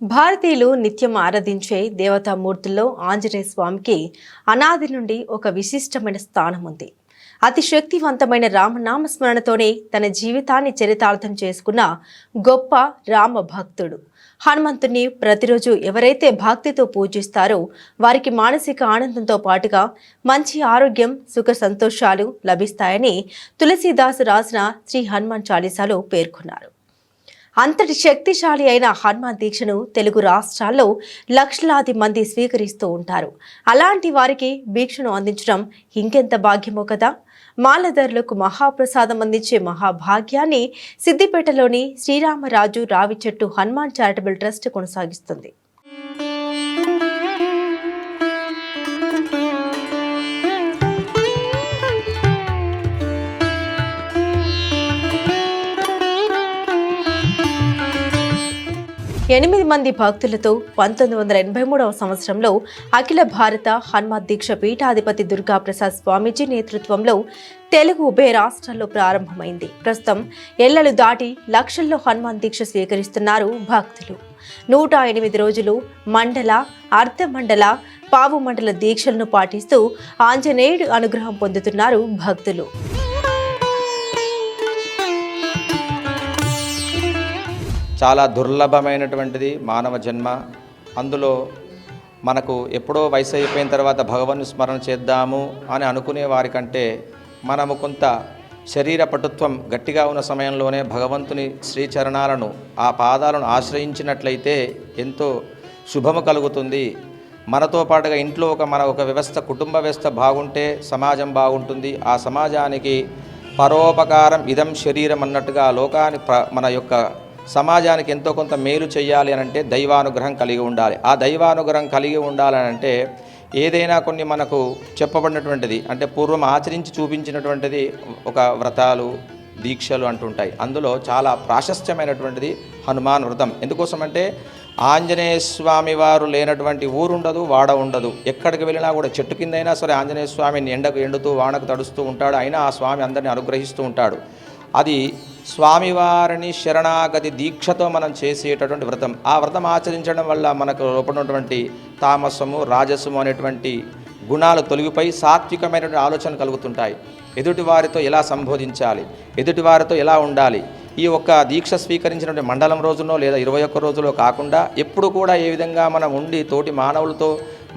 భారతీయులు నిత్యం ఆరాధించే దేవతామూర్తుల్లో ఆంజనేయ స్వామికి అనాది నుండి ఒక విశిష్టమైన స్థానం ఉంది. అతి శక్తివంతమైన రామనామ స్మరణతోనే తన జీవితాన్ని చరితార్థం చేసుకున్న గొప్ప రామ భక్తుడు హనుమంతుని ప్రతిరోజు ఎవరైతే భక్తితో పూజిస్తారో వారికి మానసిక ఆనందంతో పాటుగా మంచి ఆరోగ్యం, సుఖ సంతోషాలు లభిస్తాయని తులసీదాసు రాసిన శ్రీ హనుమాన్ చాలీసాలో పేర్కొన్నారు. అంతటి శక్తిశాలి అయిన హనుమాన్ దీక్షను తెలుగు రాష్ట్రాల్లో లక్షలాది మంది స్వీకరిస్తూ ఉంటారు. అలాంటి వారికి దీక్షను అందించడం ఇంకెంత భాగ్యమో కదా. మాలదారులకు మహాప్రసాదం అందించే మహాభాగ్యాన్ని సిద్దిపేటలోని శ్రీరామరాజు రావిచెట్టు హనుమాన్ చారిటబుల్ ట్రస్ట్ కొనసాగిస్తుంది. ఎనిమిది మంది భక్తులతో 1983వ సంవత్సరంలో అఖిల భారత హనుమాన్ దీక్ష పీఠాధిపతి దుర్గాప్రసాద్ స్వామీజీ నేతృత్వంలో తెలుగు ఉభయ రాష్ట్రాల్లో ప్రారంభమైంది. ప్రస్తుతం ఎల్లలు దాటి లక్షల్లో హనుమాన్ దీక్ష స్వీకరిస్తున్నారు భక్తులు. 108 రోజులు మండల, అర్ధ మండల, పావు మండల దీక్షలను పాటిస్తూ ఆంజనేయుడు అనుగ్రహం పొందుతున్నారు భక్తులు. చాలా దుర్లభమైనటువంటిది మానవ జన్మ. అందులో మనకు ఎప్పుడో వయసు అయిపోయిన తర్వాత భగవన్ స్మరణ చేద్దాము అని అనుకునే వారికంటే మనము కొంత శరీర పటుత్వం గట్టిగా ఉన్న సమయంలోనే భగవంతుని శ్రీచరణాలను, ఆ పాదాలను ఆశ్రయించినట్లయితే ఎంతో శుభము కలుగుతుంది. మనతో పాటుగా ఇంట్లో ఒక వ్యవస్థ, కుటుంబ వ్యవస్థ బాగుంటే సమాజం బాగుంటుంది. ఆ సమాజానికి పరోపకారం ఇదం శరీరం అన్నట్టుగా మన యొక్క సమాజానికి ఎంతో కొంత మేలు చేయాలి అని అంటే దైవానుగ్రహం కలిగి ఉండాలి. ఆ దైవానుగ్రహం కలిగి ఉండాలని అంటే ఏదైనా కొన్ని మనకు చెప్పబడినటువంటిది, అంటే పూర్వం ఆచరించి చూపించినటువంటిది ఒక వ్రతాలు, దీక్షలు అంటుంటాయి. అందులో చాలా ప్రాశస్త్యమైనటువంటిది హనుమాన్ వ్రతం. ఎందుకోసమంటే ఆంజనేయ స్వామి వారు లేనటువంటి ఊరుండదు, వాడ ఉండదు. ఎక్కడికి వెళ్ళినా కూడా చెట్టు కిందైనా సరే ఆంజనేయ స్వామిని ఎండకు ఎండుతూ వానకు తడుస్తూ ఉంటాడు. అయినా ఆ స్వామి అందరినీ అనుగ్రహిస్తూ ఉంటాడు. అది స్వామివారిని శరణాగతి దీక్షతో మనం చేసేటటువంటి వ్రతం. ఆ వ్రతం ఆచరించడం వల్ల మనకు లోపడినటువంటి తామసము, రాజసము అనేటువంటి గుణాలు తొలగిపోయి సాత్వికమైనటువంటి ఆలోచన కలుగుతుంటాయి. ఎదుటివారితో ఎలా సంబోధించాలి, ఎదుటివారితో ఎలా ఉండాలి, ఈ ఒక్క దీక్ష స్వీకరించినటువంటి మండలం రోజునో లేదా 21 రోజులో కాకుండా ఎప్పుడు కూడా ఏ విధంగా మనం ఉండి తోటి మానవులతో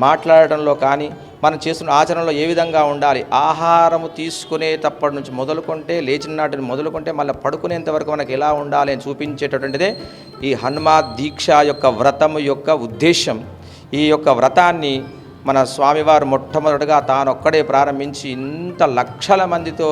మాట్లాడటంలో కానీ, మనం చేస్తున్న ఆచరణలో ఏ విధంగా ఉండాలి, ఆహారము తీసుకునేటప్పటి నుంచి మొదలుకుంటే, లేచిన నాటిని మొదలుకుంటే మళ్ళీ పడుకునేంత వరకు మనకు ఎలా ఉండాలి అని చూపించేటటువంటిదే ఈ హనుమాన్ దీక్ష యొక్క వ్రతము యొక్క ఉద్దేశం. ఈ యొక్క వ్రతాన్ని మన స్వామివారు మొట్టమొదటిగా తానొక్కడే ప్రారంభించి ఇంత లక్షల మందితో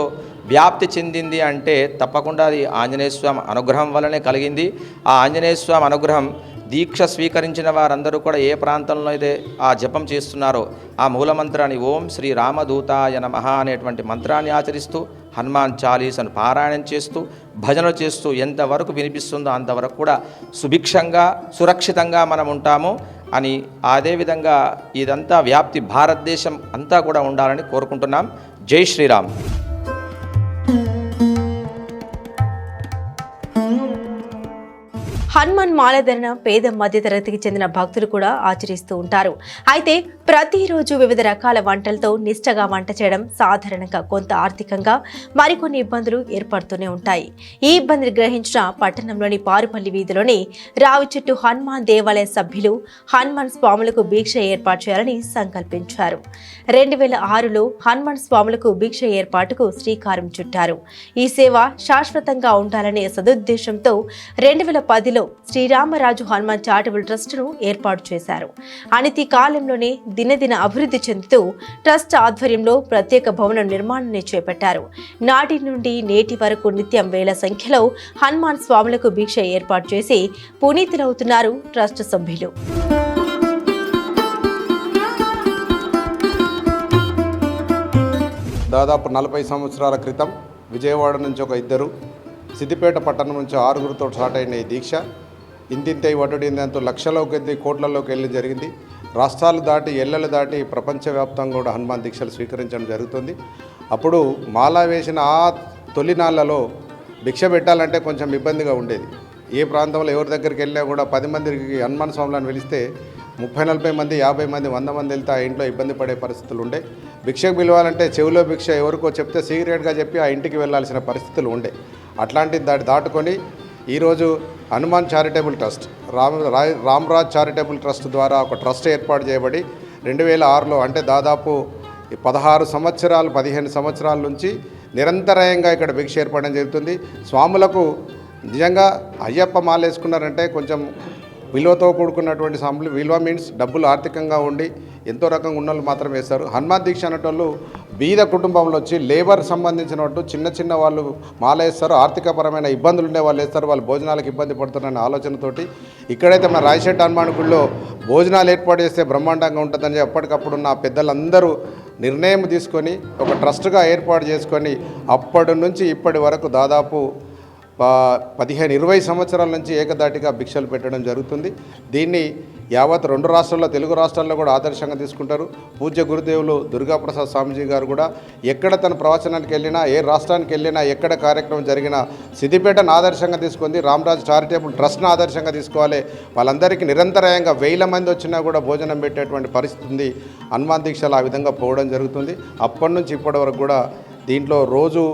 వ్యాప్తి చెందింది అంటే తప్పకుండా అది ఆంజనేయ స్వామి అనుగ్రహం వల్లనే కలిగింది. ఆ ఆంజనేయ స్వామి అనుగ్రహం దీక్ష స్వీకరించిన వారందరూ కూడా ఏ ప్రాంతంలో అయితే ఆ జపం చేస్తున్నారో ఆ మూలమంత్రాన్ని ఓం శ్రీ రామదూతాయ నమః అనేటువంటి మంత్రాన్ని ఆచరిస్తూ హనుమాన్ చాలీసాను పారాయణం చేస్తూ భజనలు చేస్తూ ఎంతవరకు వినిపిస్తుందో అంతవరకు కూడా సుభిక్షంగా, సురక్షితంగా మనం ఉంటాము అని, అదేవిధంగా ఇదంతా వ్యాప్తి భారతదేశం అంతా కూడా ఉండాలని కోరుకుంటున్నాం. జై శ్రీరామ్. హనుమాన్ మాలధరణ పేద మధ్యతరగతికి చెందిన భక్తులు కూడా ఆచరిస్తూ ఉంటారు. అయితే ప్రతిరోజు వివిధ రకాల వంటలతో నిష్టగా వంట చేయడం సాధారణంగా కొంత ఆర్థికంగా మరికొన్ని ఇబ్బందులు ఏర్పడుతూనే ఉంటాయి. ఈ ఇబ్బందిని గ్రహించిన పట్టణంలోని పారుపల్లి వీధిలోని రావిచెట్టు హనుమాన్ దేవాలయ సభ్యులు హనుమాన్ స్వాములకు భిక్ష ఏర్పాటు చేయాలని సంకల్పించారు. 2006లో హనుమాన్ స్వాములకు భిక్ష ఏర్పాటుకు శ్రీకారం చుట్టారు. ఈ సేవ శాశ్వతంగా ఉండాలనే సదుద్దేశంతో 2010లో శ్రీరామరాజు హనుమాన్ చారిటబుల్ ట్రస్ట్ను ఏర్పాటు చేశారు. అనతి కాలంలోనే దినదిన అభివృద్ధి చెందుతూ ట్రస్ట్ ఆధ్వర్యంలో ప్రత్యేక భవనం నిర్మాణాన్ని చేపట్టారు. నాటి నుండి నేటి వరకు నిత్యం వేల సంఖ్యలో హనుమాన్ స్వాములకు భిక్ష ఏర్పాటు చేసి పునీతులవుతున్నారు ట్రస్ట్ సభ్యులు. దాదాపు 40 సంవత్సరాల క్రితం విజయవాడ నుంచి ఒక 2, సిద్దిపేట పట్టణం నుంచి 6గురితో స్టార్ట్ అయిన ఈ దీక్ష ఇంతింతై వడ్డిందంతో లక్షలోకి, కోట్లలోకి వెళ్ళి జరిగింది. రాష్ట్రాలు దాటి, ఎల్లలు దాటి ప్రపంచవ్యాప్తంగా కూడా హనుమాన్ దీక్షలు స్వీకరించడం జరుగుతుంది. అప్పుడు మాలా వేసిన ఆ తొలినాళ్లలో భిక్ష పెట్టాలంటే కొంచెం ఇబ్బందిగా ఉండేది. ఏ ప్రాంతంలో ఎవరి దగ్గరికి వెళ్ళినా కూడా 10 మందికి హనుమాన్ స్వాములను పిలిస్తే 30-40 మంది 50 మంది 100 మంది వెళ్తే ఆ ఇంట్లో ఇబ్బంది పడే పరిస్థితులు ఉండే. భిక్షకు పిలవాలంటే చెవిలో భిక్ష ఎవరికో చెప్తే సీక్రెట్గా చెప్పి ఆ ఇంటికి వెళ్ళాల్సిన పరిస్థితులు ఉండే. అట్లాంటిది దాటుకొని ఈరోజు Hanuman charitable trust Ramraj charitable trust ద్వారా ఒక ట్రస్ట్ ఏర్పాటు చేయబడి 2006లో అంటే దాదాపు 15 సంవత్సరాల నుంచి నిరంతరాయంగా ఇక్కడ భిక్ష ఏర్పడడం జరుగుతుంది. స్వాములకు నిజంగా అయ్యప్ప మాల వేసుకున్నారంటే కొంచెం విలువతో కూడుకున్నటువంటి స్వాములు. విలువ మీన్స్ డబ్బులు ఆర్థికంగా ఉండి ఎంతో రకంగా ఉన్న వాళ్ళు మాత్రం వేస్తారు. హనుమాన్ దీక్ష అనేటోళ్ళు బీద కుటుంబంలో వచ్చి లేబర్ సంబంధించినట్టు చిన్న వాళ్ళు మాల వేస్తారు. ఆర్థికపరమైన ఇబ్బందులు ఉండే వాళ్ళు వేస్తారు. వాళ్ళు భోజనాలకు ఇబ్బంది పడుతున్నారనే ఆలోచనతోటి ఇక్కడైతే మన రాయశెట్టి హనుమాన్ గుడిలో భోజనాలు ఏర్పాటు చేస్తే బ్రహ్మాండంగా ఉంటుందని అప్పటికప్పుడు ఉన్న పెద్దలందరూ నిర్ణయం తీసుకొని ఒక ట్రస్ట్గా ఏర్పాటు చేసుకొని అప్పటి నుంచి ఇప్పటి వరకు దాదాపు 15-20 సంవత్సరాల నుంచి ఏకదాటిగా భిక్షలు పెట్టడం జరుగుతుంది. దీన్ని యావత్ 2 రాష్ట్రాల్లో తెలుగు రాష్ట్రాల్లో కూడా ఆదర్శంగా తీసుకుంటారు. పూజ్య గురుదేవులు దుర్గాప్రసాద్ స్వామీజీ గారు కూడా ఎక్కడ తన ప్రవచనానికి వెళ్ళినా, ఏ రాష్ట్రానికి వెళ్ళినా, ఎక్కడ కార్యక్రమం జరిగినా సిద్దిపేటను ఆదర్శంగా తీసుకుంది. రామ్రాజ్ చారిటబుల్ ట్రస్ట్ను ఆదర్శంగా తీసుకోవాలి. వాళ్ళందరికీ నిరంతరాయంగా 1000 మంది వచ్చినా కూడా భోజనం పెట్టేటువంటి పరిస్థితి ఉంది. హనుమాన్ దీక్షలు ఆ విధంగా పోవడం జరుగుతుంది. అప్పటి నుంచి ఇప్పటి వరకు కూడా దీంట్లో రోజు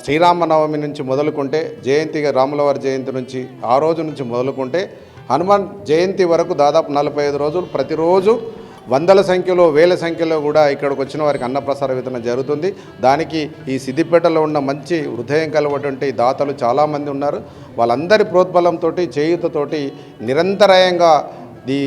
శ్రీరామనవమి నుంచి మొదలుకుంటే జయంతిగా రాములవారి జయంతి నుంచి ఆ రోజు నుంచి మొదలుకుంటే హనుమాన్ జయంతి వరకు దాదాపు 45 రోజులు ప్రతిరోజు వందల సంఖ్యలో వేల సంఖ్యలో కూడా ఇక్కడికి వచ్చిన వారికి అన్నప్రసాద వితరణ జరుగుతుంది. దానికి ఈ సిద్దిపేటలో ఉన్న మంచి హృదయం కలవటువంటి దాతలు చాలామంది ఉన్నారు. వాళ్ళందరి ప్రోద్బలంతో చేయూతతోటి నిరంతరాయంగా ఈ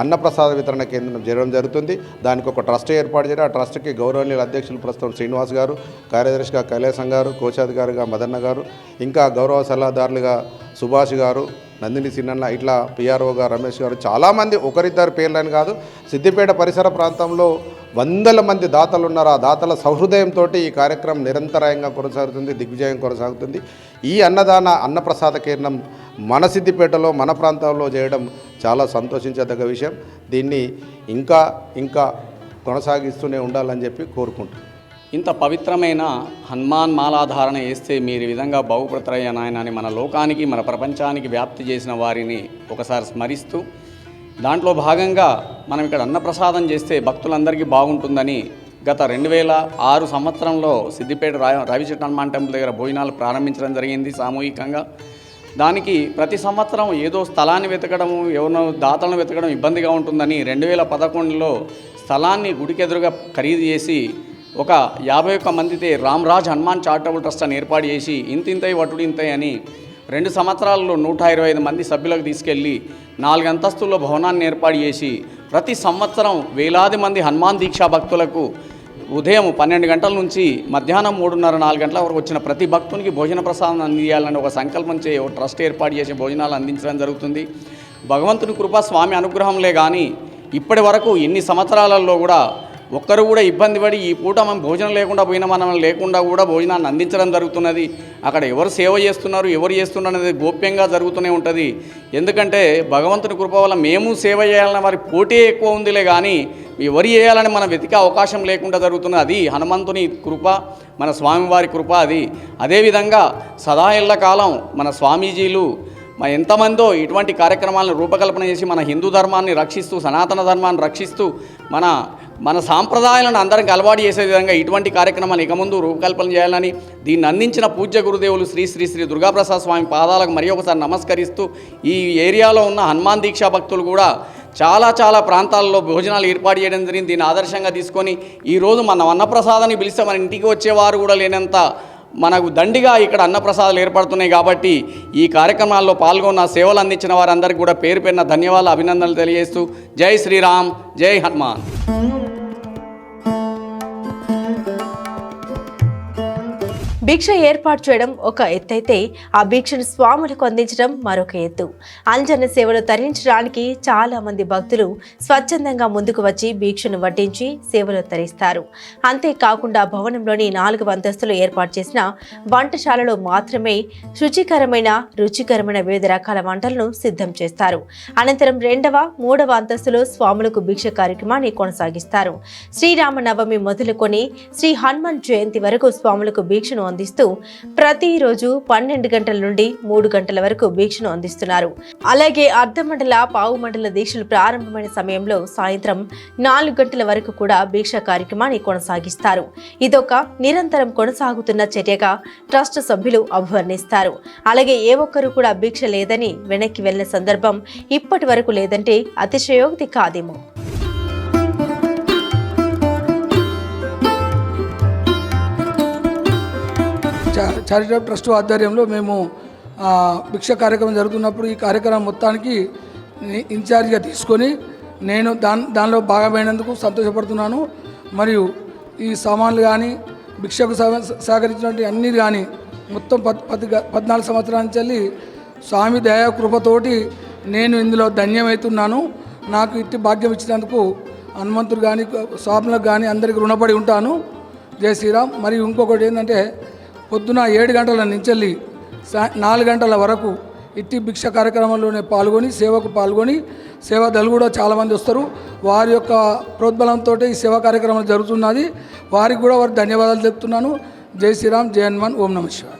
అన్నప్రసాద వితరణ కేంద్రం జరగడం జరుగుతుంది. దానికి ఒక ట్రస్ట్ ఏర్పాటు చేయడం. ఆ ట్రస్ట్కి గౌరవనీయుల అధ్యక్షులు ప్రస్తుతం శ్రీనివాస్ గారు, కార్యదర్శిగా కైలాసం గారు, కోశాధికారిగా మదన్న గారు, ఇంకా గౌరవ సలహాదారులుగా సుభాష్ గారు, నందిని సిన్నన్న, ఇట్లా పిఆర్ఓగా రమేష్ గారు, చాలామంది ఒకరిద్దరు పేర్లని కాదు, సిద్దిపేట పరిసర ప్రాంతంలో వందల మంది దాతలు ఉన్నారు. ఆ దాతల సహృదయంతో ఈ కార్యక్రమం నిరంతరాయంగా కొనసాగుతుంది, దిగ్విజయం కొనసాగుతుంది. ఈ అన్నప్రసాద కేంద్రం మన సిద్దిపేటలో మన ప్రాంతంలో చేయడం చాలా సంతోషించదగ్గ విషయం. దీన్ని ఇంకా కొనసాగిస్తూనే ఉండాలని చెప్పి కోరుకుంటున్నాను. ఇంత పవిత్రమైన హనుమాన్ మాలాధారణ వేస్తే మీరు ఈ విధంగా బాగుపడతారయ్యా నాయన అని మన లోకానికి మన ప్రపంచానికి వ్యాప్తి చేసిన వారిని ఒకసారి స్మరిస్తూ దాంట్లో భాగంగా మనం ఇక్కడ అన్నప్రసాదం చేస్తే భక్తులందరికీ బాగుంటుందని గత 2006 సంవత్సరంలో సిద్దిపేట రావిచెట్టు హనుమాన్ టెంపుల్ దగ్గర భోజనాలు ప్రారంభించడం జరిగింది సామూహికంగా. దానికి ప్రతి సంవత్సరం ఏదో స్థలాన్ని వెతకడము, ఎవరినో దాతలను వెతకడం ఇబ్బందిగా ఉంటుందని 2011లో స్థలాన్ని గుడికెదురుగా ఖరీదు చేసి ఒక 51 మందితే రామ్రాజ్ హనుమాన్ చారిటబుల్ ట్రస్ట్ అని ఏర్పాటు చేసి ఇంతింతై వటుడు ఇంతై అని 2 సంవత్సరాల్లో 125 మంది సభ్యులకు తీసుకెళ్ళి 4 అంతస్తుల్లో భవనాన్ని ఏర్పాటు చేసి ప్రతి సంవత్సరం వేలాది మంది హనుమాన్ దీక్షా భక్తులకు ఉదయం 12 గంటల నుంచి మధ్యాహ్నం 3:30-4 గంటల వరకు వచ్చిన ప్రతి భక్తునికి భోజన ప్రసాదం అందించాలని ఒక సంకల్పం ఒక ట్రస్ట్ ఏర్పాటు చేసి భోజనాలు అందించడం జరుగుతుంది. భగవంతుని కృప స్వామి అనుగ్రహంలే కానీ ఇప్పటి వరకు ఎన్ని సంవత్సరాలలో కూడా ఒక్కరు కూడా ఇబ్బంది పడి ఈ పూట మనం భోజనం లేకుండా పోయినా మనం లేకుండా కూడా భోజనాన్ని అందించడం జరుగుతున్నది. అక్కడ ఎవరు సేవ చేస్తున్నారు, ఎవరు చేస్తున్నారు అనేది గోప్యంగా జరుగుతూనే ఉంటుంది. ఎందుకంటే భగవంతుని కృప వల్ల మేము సేవ చేయాలన్న వారి పోటీ ఎక్కువ ఉందిలే కానీ ఎవరు చేయాలని మనం వెతికే అవకాశం లేకుండా జరుగుతున్నది. అది హనుమంతుని కృప, మన స్వామివారి కృప అది. అదేవిధంగా సదా ఎల్లకాలం మన స్వామీజీలు ఎంతమందో ఇటువంటి కార్యక్రమాలను రూపకల్పన చేసి మన హిందూ ధర్మాన్ని రక్షిస్తూ, సనాతన ధర్మాన్ని రక్షిస్తూ మన సాంప్రదాయాలను అందరికి అలవాటు చేసే విధంగా ఇటువంటి కార్యక్రమాలు ఇక ముందు రూపకల్పన చేయాలని దీన్ని అందించిన పూజ్య గురుదేవులు శ్రీ శ్రీ శ్రీ దుర్గాప్రసాద్ స్వామి పాదాలకు మరి ఒకసారి నమస్కరిస్తూ ఈ ఏరియాలో ఉన్న హనుమాన్ దీక్షా భక్తులు కూడా చాలా ప్రాంతాల్లో భోజనాలు ఏర్పాటు చేయడం జరిగింది. దీన్ని ఆదర్శంగా తీసుకొని ఈరోజు మన అన్నప్రసాదాన్ని పిలిస్తే మన ఇంటికి వచ్చేవారు కూడా లేనంత మనకు దండిగా ఇక్కడ అన్నప్రసాదాలు ఏర్పడుతున్నాయి. కాబట్టి ఈ కార్యక్రమాల్లో పాల్గొన్న సేవలు అందించిన వారందరికీ కూడా పేరు పేరున ధన్యవాదాలు, అభినందనలు తెలియజేస్తూ జై శ్రీరామ్, జై హనుమాన్. భిక్ష ఏర్పాటు చేయడం ఒక ఎత్తైతే ఆ భిక్షను స్వాములకు అందించడం మరొక ఎత్తు. అంజన సేవలు తరించడానికి చాలా మంది భక్తులు స్వచ్ఛందంగా ముందుకు వచ్చి భిక్షను వడ్డించి సేవలు తరిస్తారు. అంతేకాకుండా భవనంలోని 4వ అంతస్తులు ఏర్పాటు చేసిన వంటశాలలో మాత్రమే రుచికరమైన వివిధ రకాల వంటలను సిద్ధం చేస్తారు. అనంతరం 2వ, 3వ అంతస్తులో స్వాములకు భిక్ష కార్యక్రమాన్ని కొనసాగిస్తారు. శ్రీరామనవమి మొదలుకొని శ్రీ హనుమాన్ జయంతి వరకు స్వాములకు భిక్షను అందిస్తూ ప్రతిరోజు 12 గంటల నుండి 3 గంటల వరకు భిక్షను అందిస్తున్నారు. అలాగే అర్ధమండల పావు మండల దీక్షలు ప్రారంభమైన సమయంలో సాయంత్రం 4 గంటల వరకు కూడా భిక్ష కార్యక్రమాన్ని కొనసాగిస్తారు. ఇదొక నిరంతరం కొనసాగుతున్న చర్యగా ట్రస్ట్ సభ్యులు అభివర్ణిస్తారు. అలాగే ఏ ఒక్కరు కూడా భిక్ష లేదని వెనక్కి వెళ్లిన సందర్భం ఇప్పటి వరకు లేదంటే అతిశయోక్తి కాదేమో. చారిటబుల్ ట్రస్ట్ ఆధ్వర్యంలో మేము భిక్ష కార్యక్రమం జరుగుతున్నప్పుడు ఈ కార్యక్రమం మొత్తానికి ఇన్ఛార్జిగా తీసుకొని నేను దానిలో భాగమైనందుకు సంతోషపడుతున్నాను. మరియు ఈ సామాన్లు కానీ భిక్షకు సహకరించినటువంటి అన్ని కానీ మొత్తం 14 సంవత్సరాల నుంచి స్వామి దయా కృపతోటి నేను ఇందులో ధన్యమవుతున్నాను. నాకు ఇట్టి భాగ్యం ఇచ్చినందుకు హనుమంతుడు కానీ స్వాములకు కానీ అందరికీ రుణపడి ఉంటాను. జై శ్రీరామ్. మరియు ఇంకొకటి ఏంటంటే పొద్దున 7 గంటల నుంచి 4 గంటల వరకు ఇట్టి భిక్ష కార్యక్రమంలోనే పాల్గొని సేవకు పాల్గొని సేవాదారులు కూడా చాలామంది వస్తారు. వారి యొక్క ప్రోద్బలంతో ఈ సేవా కార్యక్రమం జరుగుతున్నది. వారికి కూడా వారికి ధన్యవాదాలు చెప్తున్నాను. జై శ్రీరామ్, జై హనుమాన్, ఓం నమః శివాయ.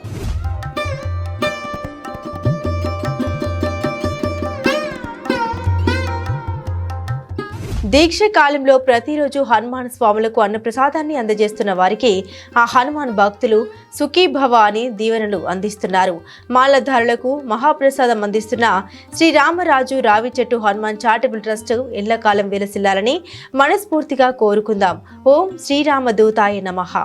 దీక్ష కాలంలో ప్రతిరోజు హనుమాన్ స్వాములకు అన్నప్రసాదాన్ని అందజేస్తున్న వారికి ఆ హనుమాన్ భక్తులు సుఖీభవ అని దీవెనలు అందిస్తున్నారు. మాలధారులకు మహాప్రసాదం అందిస్తున్న శ్రీరామరాజు రావి చెట్టు హనుమాన్ చారిటబుల్ ట్రస్ట్ ఎల్లకాలం వెలసిల్లాలని మనస్ఫూర్తిగా కోరుకుందాం. ఓం శ్రీరామదూతాయ నమః.